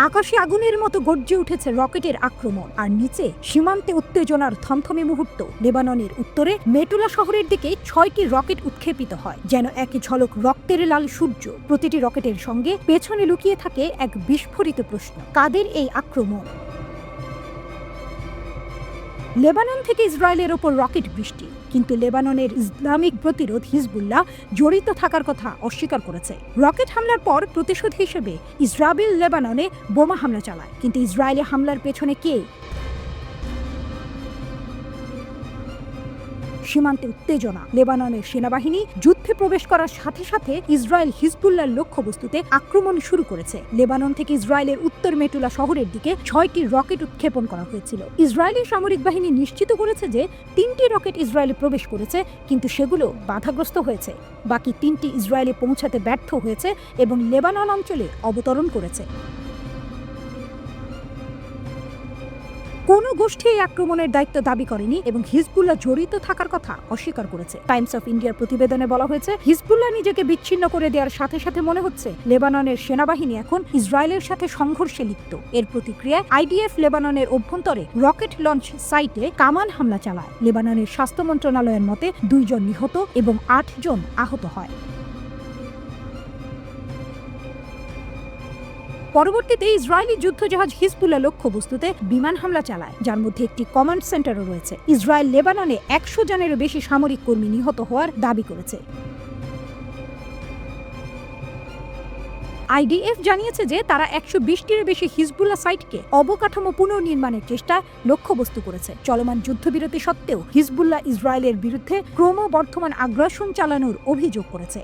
আকাশে আগুনের মতো গর্জে উঠেছে রকেটের আক্রমণ, আর নিচে সীমান্তে উত্তেজনার থমথমে মুহূর্ত। লেবাননের উত্তরে মেটুলা শহরের দিকে 6টি রকেট উৎক্ষেপিত হয়, যেন এক ঝলক রক্তের লাল সূর্য। প্রতিটি রকেটের সঙ্গে পেছনে লুকিয়ে থাকে এক বিস্ফোরিত প্রশ্ন: কাদের এই আক্রমণ? লেবানন থেকে ইসরায়েলের ওপর রকেট বৃষ্টি, কিন্তু লেবাননের ইসলামিক প্রতিরোধ হিজবুল্লাহ জড়িত থাকার কথা অস্বীকার করেছে। রকেট হামলার পর প্রতিশোধ হিসেবে ইসরায়েল লেবাননে বোমা হামলা চালায়, কিন্তু ইসরায়েলি হামলার পেছনে কে? সীমান্তে উত্তেজনা। লেবাননের সেনাবাহিনী যুদ্ধে প্রবেশ করার সাথে সাথে ইসরায়েল হিজবুল্লাহর লক্ষ্যবস্তুতে আক্রমণ শুরু করেছে। লেবানন থেকে ইসরায়েলের উত্তর মেটুলা শহরের দিকে 6টি রকেট উৎক্ষেপণ করা হয়েছিল। ইসরায়েলি সামরিক বাহিনী নিশ্চিত করেছে যে 3টি রকেট ইসরায়েলে প্রবেশ করেছে, কিন্তু সেগুলো বাধাগ্রস্ত হয়েছে। বাকি 3টি ইসরায়েলে পৌঁছাতে ব্যর্থ হয়েছে এবং লেবানন অঞ্চলে অবতরণ করেছে। কোনো গোষ্ঠী এই আক্রমণের দায়িত্ব দাবি করেনি এবং হিজবুল্লাহ জড়িত থাকার কথা অস্বীকার করেছে। টাইমস অফ ইন্ডিয়ার প্রতিবেদনে বলা হয়েছে, হিজবুল্লাহ নিজেকে বিচ্ছিন্ন করে দেওয়ার সাথে সাথে মনে হচ্ছে লেবাননের সেনাবাহিনী এখন ইসরায়েলের সাথে সংঘর্ষে লিপ্ত। এর প্রতিক্রিয়ায় আইডিএফ লেবাননের অভ্যন্তরে রকেট লঞ্চ সাইটে কামান হামলা চালায়। লেবাননের স্বাস্থ্য মন্ত্রণালয়ের মতে 2 জন নিহত এবং 8 জন আহত হয়। পরবর্তীতে ইসরায়েলি যুদ্ধজাহাজ হিজবুল্লাহ লক্ষ্যবস্তুতে বিমান হামলা চালায়, যার মধ্যে একটি কমান্ড সেন্টারও রয়েছে। ইসরায়েল লেবাননে 100 জনেরও বেশি সামরিক কর্মী নিহত হওয়ার দাবি করেছে। আইডিএফ জানিয়েছে যে তারা 120টিরও বেশি হিজবুল্লাহ সাইটকে অবকাঠামো পুনর্নির্মাণের চেষ্টা লক্ষ্যবস্তু করেছে। চলমান যুদ্ধবিরতি সত্ত্বেও হিজবুল্লাহ ইসরায়েলের বিরুদ্ধে ক্রমবর্ধমান আগ্রাসন চালানোর অভিযোগ করেছে।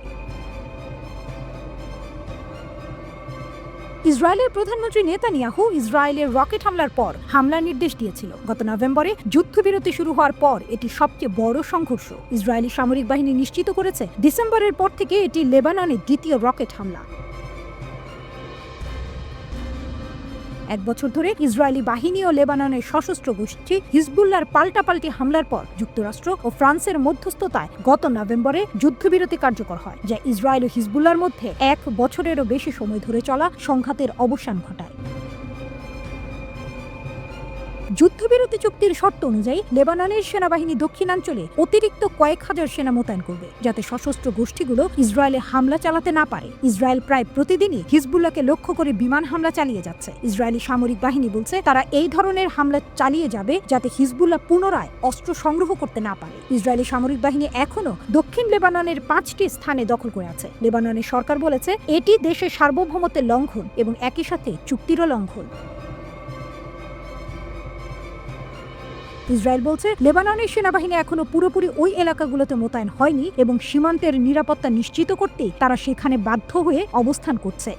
ইসরায়েলের প্রধানমন্ত্রী নেতানিয়াহু ইসরায়েলের রকেট হামলার পর হামলার নির্দেশ দিয়েছিল। গত নভেম্বরে যুদ্ধবিরতি শুরু হওয়ার পর এটি সবচেয়ে বড় সংঘর্ষ। ইসরায়েলি সামরিক বাহিনী নিশ্চিত করেছে ডিসেম্বরের পর থেকে এটি লেবাননের দ্বিতীয় রকেট হামলা। 1 বছর ধরে ইসরায়েলি বাহিনী ও লেবাননের সশস্ত্র গোষ্ঠী হিজবুল্লাহর পাল্টাপাল্টি হামলার পর যুক্তরাষ্ট্র ও ফ্রান্সের মধ্যস্থতায় গত নভেম্বরে যুদ্ধবিরতি কার্যকর হয়, যা ইসরায়েল ও হিজবুল্লাহর মধ্যে 1 বছরেরও বেশি সময় ধরে চলা সংঘাতের অবসান ঘটায়। যুদ্ধবিরতি চুক্তির শর্ত অনুযায়ী লেবাননের সেনাবাহিনী দক্ষিণাঞ্চলে অতিরিক্ত কয়েক হাজার সেনা মোতায়েন করবে, যাতে সশস্ত্র গোষ্ঠীগুলো ইসরায়েলে হামলা চালাতে না পারে। ইসরায়েল প্রায় প্রতিদিনই হিজবুল্লাহকে লক্ষ্য করে বিমান হামলা চালিয়ে যাচ্ছে। ইসরায়েলি সামরিক বাহিনী বলছে তারা এই ধরনের হামলা চালিয়ে যাবে যাতে হিজবুল্লাহ পুনরায় অস্ত্র সংগ্রহ করতে না পারে। ইসরায়েলি সামরিক বাহিনী এখনও দক্ষিণ লেবাননের 5টি স্থানে দখল করে আছে। লেবাননের সরকার বলেছে এটি দেশের সার্বভৌমত্বের লঙ্ঘন এবং একই সাথে চুক্তিরও লঙ্ঘন। ইসরায়েল বলছে লেবাননের সেনাবাহিনী এখনো পুরোপুরি ওই এলাকাগুলোতে মোতায়েন হয়নি এবং সীমান্তের নিরাপত্তা নিশ্চিত করতেই তারা সেখানে বাধ্য হয়ে অবস্থান করছে।